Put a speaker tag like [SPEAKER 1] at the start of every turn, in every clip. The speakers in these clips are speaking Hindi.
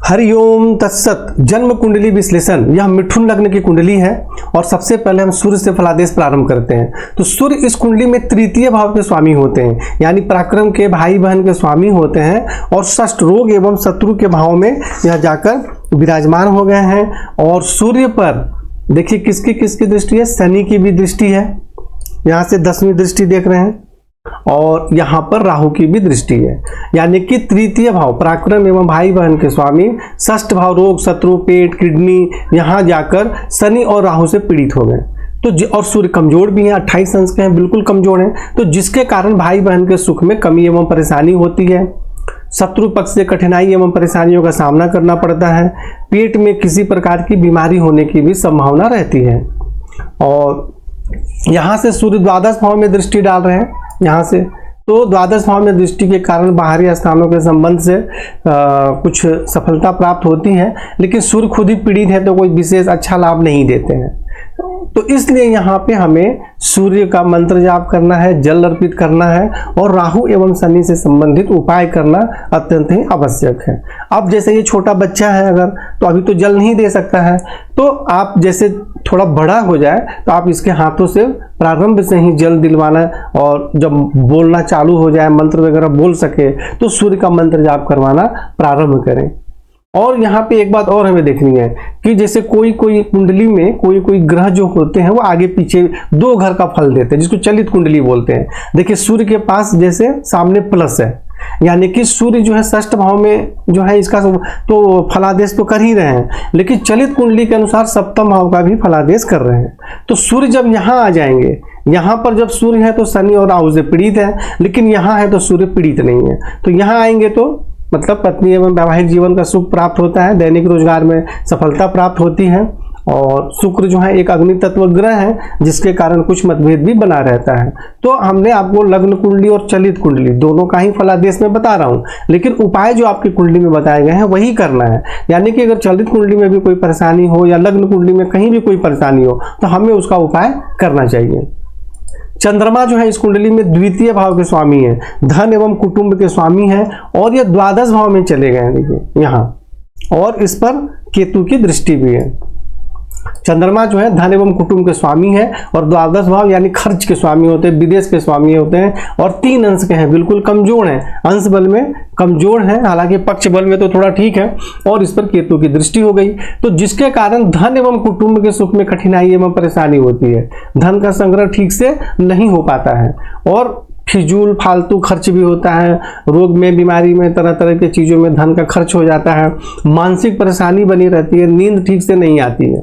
[SPEAKER 1] हरिओम तत्सत। जन्म कुंडली विश्लेषण, यह मिथुन लग्न की कुंडली है और सबसे पहले हम सूर्य से फलादेश प्रारंभ करते हैं। तो सूर्य इस कुंडली में तृतीय भाव के स्वामी होते हैं, यानी पराक्रम के, भाई बहन के स्वामी होते हैं और षष्ठ रोग एवं शत्रु के भाव में यह जाकर विराजमान हो गए हैं। और सूर्य पर देखिए किसकी किसकी दृष्टि है, शनि की भी दृष्टि है, यहाँ से 10वीं दृष्टि देख रहे हैं, और यहाँ पर राहु की भी दृष्टि है, यानी कि तृतीय भाव पराक्रम एवं भाई बहन के स्वामी, षष्ठ भाव रोग शत्रु पेट किडनी, यहाँ जाकर शनि और राहु से पीड़ित हो गए। तो और सूर्य कमजोर भी हैं, 28 अंश के हैं, बिल्कुल कमजोर हैं, तो जिसके कारण भाई बहन के सुख में कमी एवं परेशानी होती है। शत्रु पक्ष से कठिनाई एवं परेशानियों का सामना करना पड़ता है। पेट में किसी प्रकार की बीमारी होने की भी संभावना रहती है। और यहाँ से सूर्य द्वादश भाव में दृष्टि डाल रहे हैं, यहाँ से तो द्वादश भाव में दृष्टि के कारण बाहरी स्थानों के संबंध से कुछ सफलता प्राप्त होती है, लेकिन सूर्य खुद ही पीड़ित है तो कोई विशेष अच्छा लाभ नहीं देते हैं। तो इसलिए यहाँ पे हमें सूर्य का मंत्र जाप करना है, जल अर्पित करना है और राहु एवं शनि से संबंधित उपाय करना अत्यंत ही आवश्यक है। अब जैसे ये छोटा बच्चा है अगर, तो अभी तो जल नहीं दे सकता है, तो आप जैसे थोड़ा बड़ा हो जाए तो आप इसके हाथों से प्रारंभ से ही जल दिलवाना, और जब बोलना चालू हो जाए, मंत्र वगैरह बोल सके, तो सूर्य का मंत्र जाप करवाना प्रारंभ करें। और यहाँ पे एक बात और हमें देखनी है कि जैसे कोई कोई कुंडली में कोई कोई ग्रह जो होते हैं वो आगे पीछे 2 घर का फल देते हैं, जिसको चलित कुंडली बोलते हैं। देखिए सूर्य के पास जैसे सामने प्लस है, यानी कि सूर्य जो है षष्ठ भाव में जो है इसका तो फलादेश तो कर ही रहे हैं, लेकिन चलित कुंडली के अनुसार सप्तम भाव का भी फलादेश कर रहे हैं। तो सूर्य जब यहाँ आ जाएंगे, यहाँ पर जब सूर्य है तो शनि और राहु से पीड़ित है, लेकिन यहाँ है तो सूर्य पीड़ित नहीं है, तो यहाँ आएंगे तो मतलब पत्नी एवं वैवाहिक जीवन का सुख प्राप्त होता है, दैनिक रोजगार में सफलता प्राप्त होती है। और शुक्र जो है एक अग्नि तत्व ग्रह है, जिसके कारण कुछ मतभेद भी बना रहता है। तो हमने आपको लग्न कुंडली और चलित कुंडली दोनों का ही फलादेश में बता रहा हूँ, लेकिन उपाय जो आपकी कुंडली में बताए गए हैं वही करना है। यानी कि अगर चलित कुंडली में भी कोई परेशानी हो या लग्न कुंडली में कहीं भी कोई परेशानी हो तो हमें उसका उपाय करना चाहिए। चंद्रमा जो है इस कुंडली में द्वितीय भाव के स्वामी है, धन एवं कुटुंब के स्वामी है, और ये द्वादश भाव में चले गए हैं, देखिए यहाँ, और इस पर केतु की दृष्टि भी है। चंद्रमा जो है धन एवं कुटुंब के स्वामी है और द्वादश भाव यानी खर्च के स्वामी होते हैं, विदेश के स्वामी होते हैं, और 3 अंश के हैं, बिल्कुल कमजोर हैं, अंश बल में कमजोर है, हालांकि पक्ष बल में तो थोड़ा ठीक है, और इस पर केतु की दृष्टि हो गई, तो जिसके कारण धन एवं कुटुंब के सुख में कठिनाई एवं परेशानी होती है। धन का संग्रह ठीक से नहीं हो पाता है और फिजूल फालतू खर्च भी होता है, रोग में, बीमारी में, तरह तरह के चीज़ों में धन का खर्च हो जाता है, मानसिक परेशानी बनी रहती है, नींद ठीक से नहीं आती है।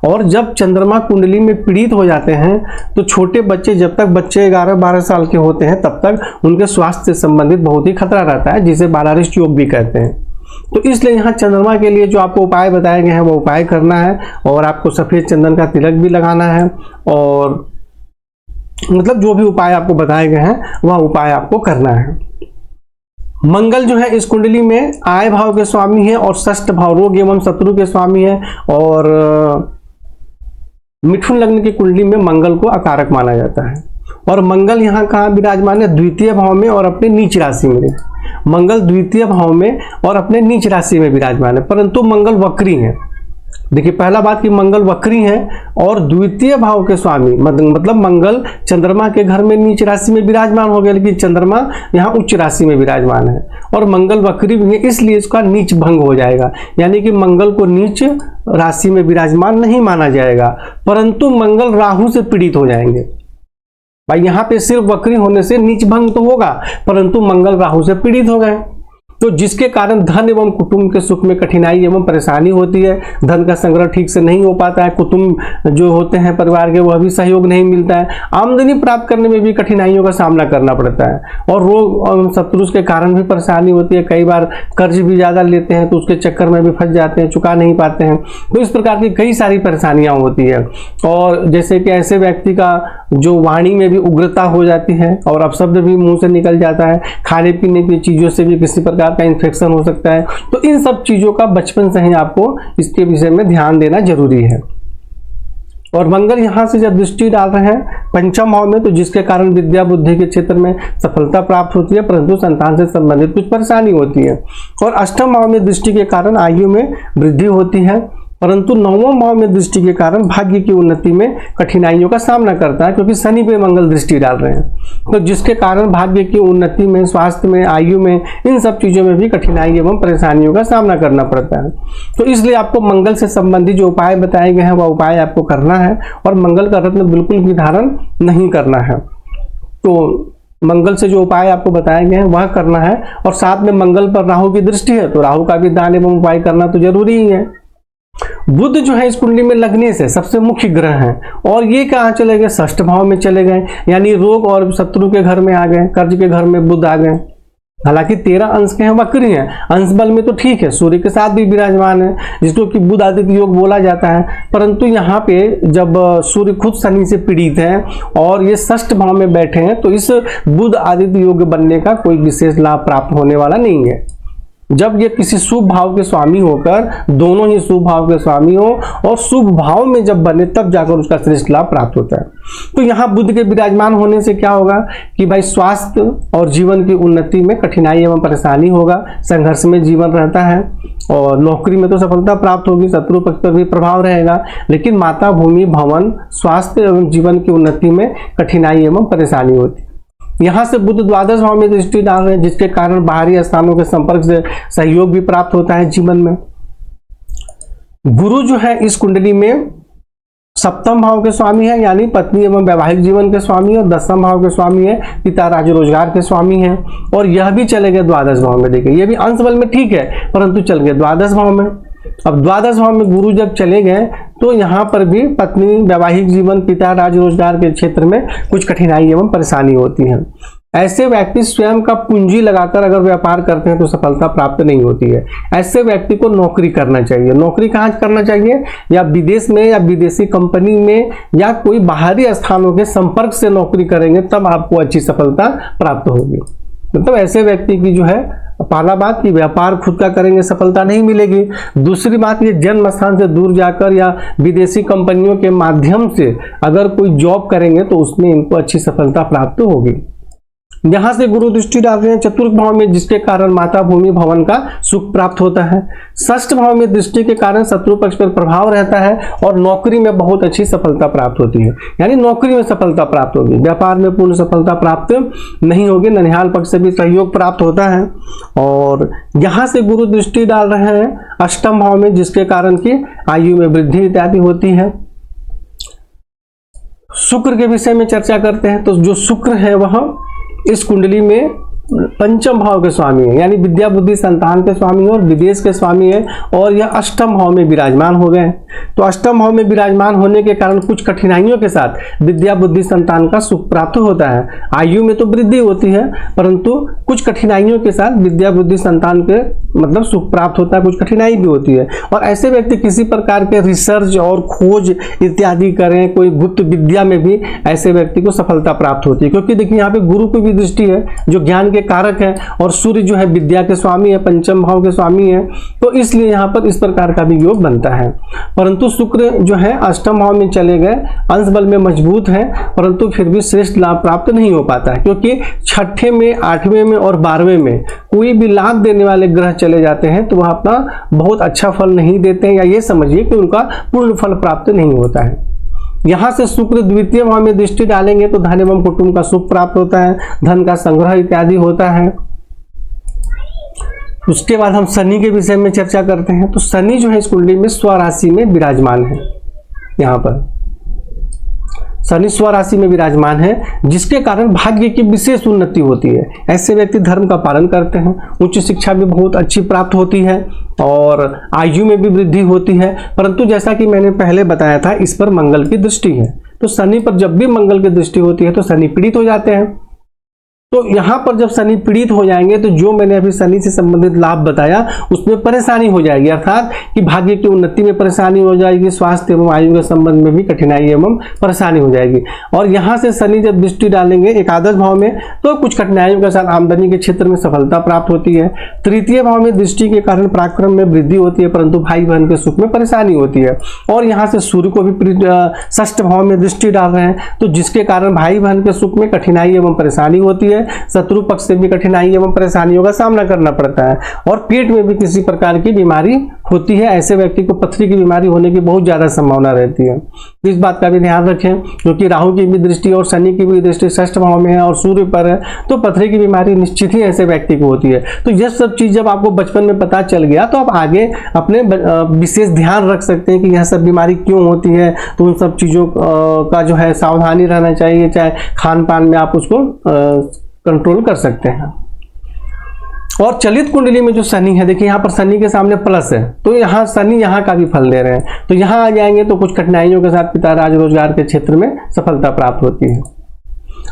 [SPEAKER 1] और जब चंद्रमा कुंडली में पीड़ित हो जाते हैं तो छोटे बच्चे, जब तक बच्चे 11-12 साल के होते हैं तब तक उनके स्वास्थ्य से संबंधित बहुत ही खतरा रहता है, जिसे बालारिष्ट योग भी कहते हैं। तो इसलिए यहाँ चंद्रमा के लिए जो आपको उपाय बताए गए हैं वो उपाय करना है, और आपको सफ़ेद चंदन का तिलक भी लगाना है, और मतलब जो भी उपाय आपको बताए गए हैं वह उपाय आपको करना है। मंगल जो है इस कुंडली में आय भाव के स्वामी है और षष्ठ भाव रोग एवं शत्रु के स्वामी है, और मिथुन लग्न की कुंडली में मंगल को अकारक माना जाता है। और मंगल यहाँ कहाँ विराजमान है, द्वितीय भाव में और अपने नीच राशि में। मंगल द्वितीय भाव में और अपने नीच राशि में विराजमान है, परंतु मंगल वक्री है। देखिए पहला बात कि मंगल वक्री है और द्वितीय भाव के स्वामी, मतलब मंगल चंद्रमा के घर में नीच राशि में विराजमान हो गया, लेकिन चंद्रमा यहाँ उच्च राशि में विराजमान है, और मंगल वक्री भी है, इसलिए इसका नीच भंग हो जाएगा, यानी कि मंगल को नीच राशि में विराजमान नहीं माना जाएगा, परंतु मंगल राहु से पीड़ित हो जाएंगे। भाई यहाँ पे सिर्फ वक्री होने से नीच भंग तो होगा, परंतु मंगल राहु से पीड़ित हो गए, तो जिसके कारण धन एवं कुटुंब के सुख में कठिनाई एवं परेशानी होती है, धन का संग्रह ठीक से नहीं हो पाता है, कुटुंब जो होते हैं परिवार के वह भी सहयोग नहीं मिलता है, आमदनी प्राप्त करने में भी कठिनाइयों का सामना करना पड़ता है, और रोग और शत्रु के कारण भी परेशानी होती है। कई बार कर्ज भी ज़्यादा लेते हैं तो उसके चक्कर में भी फंस जाते हैं, चुका नहीं पाते हैं, तो इस प्रकार की कई सारी परेशानियाँ होती है। और जैसे कि ऐसे व्यक्ति का जो वाणी में भी उग्रता हो जाती है और अपशब्द भी मुँह से निकल जाता है, खाने पीने की चीज़ों से भी किसी प्रकार का इन्फेक्शन हो सकता है। तो इन सब चीजों का बचपन से ही आपको इसके विषय में ध्यान देना जरूरी है। और मंगल यहां से जब दृष्टि डाल रहे हैं पंचम भाव में, तो जिसके कारण विद्या बुद्धि के क्षेत्र में सफलता प्राप्त होती है, परंतु संतान से संबंधित कुछ परेशानी होती है। और अष्टम भाव में दृष्टि के कारण आयु में वृद्धि होती है, परंतु नवम भाव में दृष्टि के कारण भाग्य की उन्नति में कठिनाइयों का सामना करता है, क्योंकि शनि पे मंगल दृष्टि डाल रहे हैं, तो जिसके कारण भाग्य की उन्नति में, स्वास्थ्य में, आयु में, इन सब चीजों में भी कठिनाई एवं परेशानियों का सामना करना पड़ता है। तो इसलिए आपको मंगल से संबंधित जो उपाय बताए गए हैं वह उपाय आपको करना है, और मंगल का रत्न बिल्कुल भी धारण नहीं करना है। तो मंगल से जो उपाय आपको बताए गए हैं वह करना है, और साथ में मंगल पर राहु की दृष्टि है, तो राहु का भी दान एवं उपाय करना तो जरूरी ही है। बुध जो है इस कुंडली में लगने से सबसे मुख्य ग्रह हैं, और ये कहाँ चले गए? षष्ठ भाव में चले गए, यानी रोग और शत्रु के घर में आ गए, कर्ज के घर में बुध आ गए। हालांकि 13 अंश के हैं, वक्री हैं, अंश बल में तो ठीक है, सूर्य के साथ भी विराजमान है, जिसको कि बुध आदित्य योग बोला जाता है। परंतु यहाँ पे जब सूर्य खुद शनि से पीड़ित है और ये षष्ठ भाव में बैठे हैं, तो इस बुध आदित्य योग बनने का कोई विशेष लाभ प्राप्त होने वाला नहीं है। जब ये किसी शुभ भाव के स्वामी होकर, दोनों ही शुभ भाव के स्वामी हो और शुभ भाव में जब बने, तब जाकर उसका श्रेष्ठ लाभ प्राप्त होता है। तो यहाँ बुध के विराजमान होने से क्या होगा कि भाई स्वास्थ्य और जीवन की उन्नति में कठिनाई एवं परेशानी होगा, संघर्ष में जीवन रहता है, और नौकरी में तो सफलता प्राप्त होगी, शत्रु पक्ष पर भी प्रभाव रहेगा, लेकिन माता, भूमि, भवन, स्वास्थ्य एवं जीवन की उन्नति में कठिनाई एवं परेशानी होती है। यहाँ से बुध द्वादश भाव में दृष्टि डाल रहे हैं, जिसके कारण बाहरी स्थानों के संपर्क से सहयोग भी प्राप्त होता है जीवन में। गुरु जो है इस कुंडली में सप्तम भाव के स्वामी है, यानी पत्नी एवं वैवाहिक जीवन के स्वामी, और दसम भाव के स्वामी है, पिता, राज्य, रोजगार के स्वामी हैं, और यह भी चले गए द्वादश भाव में। देखिए ये भी अंश बल में ठीक है, परंतु चल गए द्वादश भाव में। अब द्वादश भाव में गुरु जब चले गए, तो यहाँ पर भी पत्नी, वैवाहिक जीवन, पिता, राज्य, रोजगार के क्षेत्र में कुछ कठिनाई एवं परेशानी होती है। ऐसे व्यक्ति स्वयं का पूंजी लगाकर अगर व्यापार करते हैं तो सफलता प्राप्त नहीं होती है। ऐसे व्यक्ति को नौकरी करना चाहिए। नौकरी कहाँ करना चाहिए? या विदेश में, या विदेशी कंपनी में, या कोई बाहरी स्थानों के संपर्क से नौकरी करेंगे, तब आपको अच्छी सफलता प्राप्त होगी। मतलब ऐसे व्यक्ति की जो है, पहला बात कि व्यापार खुद का करेंगे सफलता नहीं मिलेगी। दूसरी बात, ये जन्म स्थान से दूर जाकर या विदेशी कंपनियों के माध्यम से अगर कोई जॉब करेंगे तो उसमें इनको अच्छी सफलता प्राप्त होगी। यहां से गुरु दृष्टि डाल रहे हैं चतुर्थ भाव में, जिसके कारण माता, भूमि, भवन का सुख प्राप्त होता है। षष्ठ भाव में दृष्टि के कारण शत्रु पक्ष पर प्रभाव रहता है, और नौकरी में बहुत अच्छी सफलता प्राप्त होती है, यानी नौकरी में सफलता प्राप्त होगी। व्यापार में पूर्ण सफलता प्राप्त नहीं होगी, ननिहाल पक्ष से भी सहयोग प्राप्त होता है। और यहां से गुरु दृष्टि डाल रहे हैं अष्टम भाव में, जिसके कारण की आयु में वृद्धि इत्यादि होती है। शुक्र के विषय में चर्चा करते हैं, तो जो शुक्र है वह इस कुंडली में पंचम भाव के स्वामी है, यानी विद्या, बुद्धि, संतान के स्वामी है और विदेश के स्वामी है, और यह अष्टम भाव में विराजमान हो गए। तो अष्टम भाव में विराजमान होने के कारण कुछ कठिनाइयों के साथ विद्या, बुद्धि, संतान का सुख प्राप्त होता है। आयु में तो वृद्धि होती है, परंतु कुछ कठिनाइयों के साथ विद्या, बुद्धि, संतान के मतलब सुख प्राप्त होता है, कुछ कठिनाई भी होती है। और ऐसे व्यक्ति किसी प्रकार के रिसर्च और खोज इत्यादि करें, कोई गुप्त विद्या में भी ऐसे व्यक्ति को सफलता प्राप्त होती है, क्योंकि देखिए यहाँ पे गुरु की भी दृष्टि है जो ज्ञान के कारक है, और सूर्य जो है विद्या के स्वामी है, पंचम भाव के स्वामी है, तो इसलिए यहाँ पर इस प्रकार का भी योग बनता है। परंतु शुक्र जो है अष्टम भाव में चले गए, अंश बल में मजबूत है, परंतु फिर भी श्रेष्ठ लाभ प्राप्त नहीं हो पाता है, क्योंकि छठे में, आठवें में और 12वें में कोई भी लाभ देने वाले ग्रह चले जाते हैं तो वह अपना बहुत अच्छा फल नहीं देते हैं, या ये समझिए कि उनका पूर्ण फल प्राप्त नहीं होता है। यहां से शुक्र द्वितीय भाव में दृष्टि डालेंगे तो धन एवं कुटुंब का सुख प्राप्त होता है, धन का संग्रह इत्यादि होता है। उसके बाद हम शनि के विषय में चर्चा करते हैं। तो शनि जो है इस कुंडली में स्वराशि में विराजमान है। यहाँ पर शनि स्वराशि में विराजमान है, जिसके कारण भाग्य की विशेष उन्नति होती है। ऐसे व्यक्ति धर्म का पालन करते हैं, उच्च शिक्षा भी बहुत अच्छी प्राप्त होती है, और आयु में भी वृद्धि होती है। परंतु जैसा कि मैंने पहले बताया था, इस पर मंगल की दृष्टि है। तो शनि पर जब भी मंगल की दृष्टि होती है तो शनि पीड़ित हो जाते हैं। तो यहाँ पर जब शनि पीड़ित हो जाएंगे तो जो मैंने अभी शनि से संबंधित लाभ बताया उसमें परेशानी हो जाएगी, अर्थात कि भाग्य की उन्नति में परेशानी हो जाएगी, स्वास्थ्य एवं आयु के संबंध में भी कठिनाई एवं परेशानी हो जाएगी। और यहाँ से शनि जब दृष्टि डालेंगे एकादश भाव में तो कुछ कठिनाइयों के साथ आमदनी के क्षेत्र में सफलता प्राप्त होती है। तृतीय भाव में दृष्टि के कारण पराक्रम में वृद्धि होती है, परंतु भाई बहन के सुख में परेशानी होती है। और यहाँ से सूर्य को भी षष्ठ भाव में दृष्टि डाल रहे हैं, तो जिसके कारण भाई बहन के सुख में कठिनाई एवं परेशानी होती है। शत्रु पक्ष से भी कठिनाई एवं परेशानियों का सामना करना पड़ता है और पेट में भी किसी प्रकार की बीमारी होती है। ऐसे व्यक्ति को पथरी की बीमारी होने की बहुत ज्यादा संभावना रहती है। तो इस बात का भी ध्यान रखें, क्योंकि राहु की भी दृष्टि और शनि की भी दृष्टि षष्ठ भाव में है और सूर्य पर है, तो पथरी की बीमारी निश्चित ही ऐसे व्यक्ति को होती है। तो यह सब चीज जब आपको बचपन में पता चल गया तो आप आगे अपने विशेष ध्यान रख सकते हैं कि यह सब बीमारी क्यों होती है। तो उन सब चीजों का जो है सावधानी रहना चाहिए, चाहे खान पान में आप उसको कंट्रोल कर सकते हैं। और चलित कुंडली में जो शनि है, देखिए यहाँ पर शनि के सामने प्लस है, तो यहाँ शनि यहाँ का भी फल दे रहे हैं। तो यहाँ आ जाएंगे तो कुछ कठिनाइयों के साथ पिता राज रोजगार के क्षेत्र में सफलता प्राप्त होती है।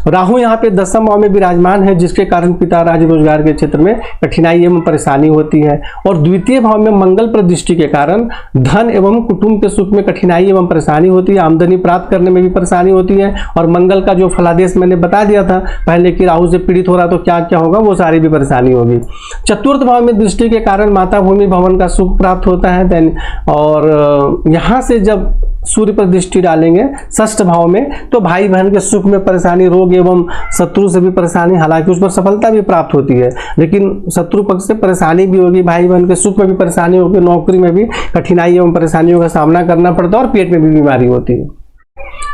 [SPEAKER 1] राहु यहाँ पे दसम भाव में विराजमान है, जिसके कारण पिता राज रोजगार के क्षेत्र में कठिनाई एवं परेशानी होती है। और द्वितीय भाव में मंगल पर दृष्टि के कारण धन एवं कुटुंब के सुख में कठिनाई एवं परेशानी होती है, आमदनी प्राप्त करने में भी परेशानी होती है। और मंगल का जो फलादेश मैंने बता दिया था पहले कि राहु से पीड़ित हो रहा तो क्या क्या होगा, वो सारी भी परेशानी होगी। चतुर्थ भाव में दृष्टि के कारण माता भूमि भवन का सुख प्राप्त होता है। और यहाँ से जब सूर्य पर दृष्टि डालेंगे षष्ठ भाव में तो भाई बहन के सुख में परेशानी, रोग एवं शत्रु से भी परेशानी, हालांकि उस पर सफलता भी प्राप्त होती है लेकिन शत्रु पक्ष से परेशानी भी होगी, भाई बहन के सुख में भी परेशानी होगी, नौकरी में भी कठिनाई एवं परेशानियों का सामना करना पड़ता है और पेट में भी बीमारी होती है।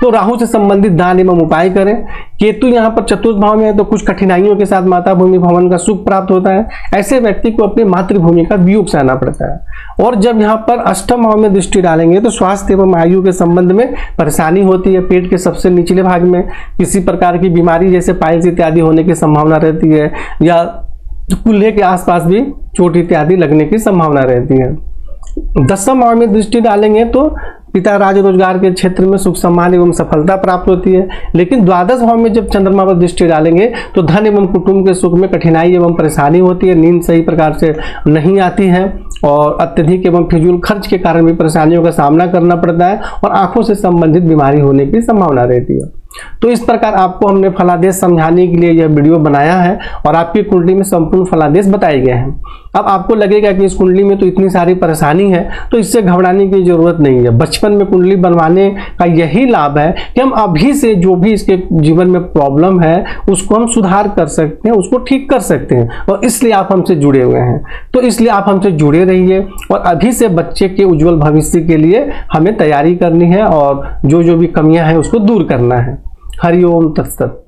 [SPEAKER 1] तो राहु से संबंधित दान एवं उपाय करें। केतु यहाँ पर चतुर्थ भाव में है तो कुछ कठिनाइयों के साथ माता भूमि भवन का सुख प्राप्त होता है। ऐसे व्यक्ति को अपनी मातृभूमि का वियोग सहना पड़ता है। और जब यहाँ पर अष्टम भाव में दृष्टि डालेंगे तो स्वास्थ्य एवं आयु के संबंध में परेशानी होती है। पेट के सबसे निचले भाग में किसी प्रकार की बीमारी जैसे पाइल्स इत्यादि होने की संभावना रहती है, या कूल्हे के आसपास भी चोट इत्यादि लगने की संभावना रहती है। दसम भाव में दृष्टि डालेंगे तो पिता राज रोजगार के क्षेत्र में सुख सम्मान एवं सफलता प्राप्त होती है। लेकिन द्वादश भाव में जब चंद्रमा पर दृष्टि डालेंगे तो धन एवं कुटुंब के सुख में कठिनाई एवं परेशानी होती है, नींद सही प्रकार से नहीं आती है और अत्यधिक एवं फिजूल खर्च के कारण भी परेशानियों का सामना करना पड़ता है और आंखों से संबंधित बीमारी होने की संभावना रहती है। तो इस प्रकार आपको हमने फलादेश समझाने के लिए यह वीडियो बनाया है और आपकी कुंडली में संपूर्ण फलादेश बताए गए हैं। अब आपको लगेगा कि इस कुंडली में तो इतनी सारी परेशानी है, तो इससे घबराने की जरूरत नहीं है। बचपन में कुंडली बनवाने का यही लाभ है कि हम अभी से जो भी इसके जीवन में प्रॉब्लम है उसको हम सुधार कर सकते हैं, उसको ठीक कर सकते हैं। और इसलिए आप हमसे जुड़े हुए हैं, तो इसलिए आप हमसे जुड़े रहिए और अभी से बच्चे के उज्जवल भविष्य के लिए हमें तैयारी करनी है और जो जो भी कमियां हैं उसको दूर करना है। हरि ओम तत्सत।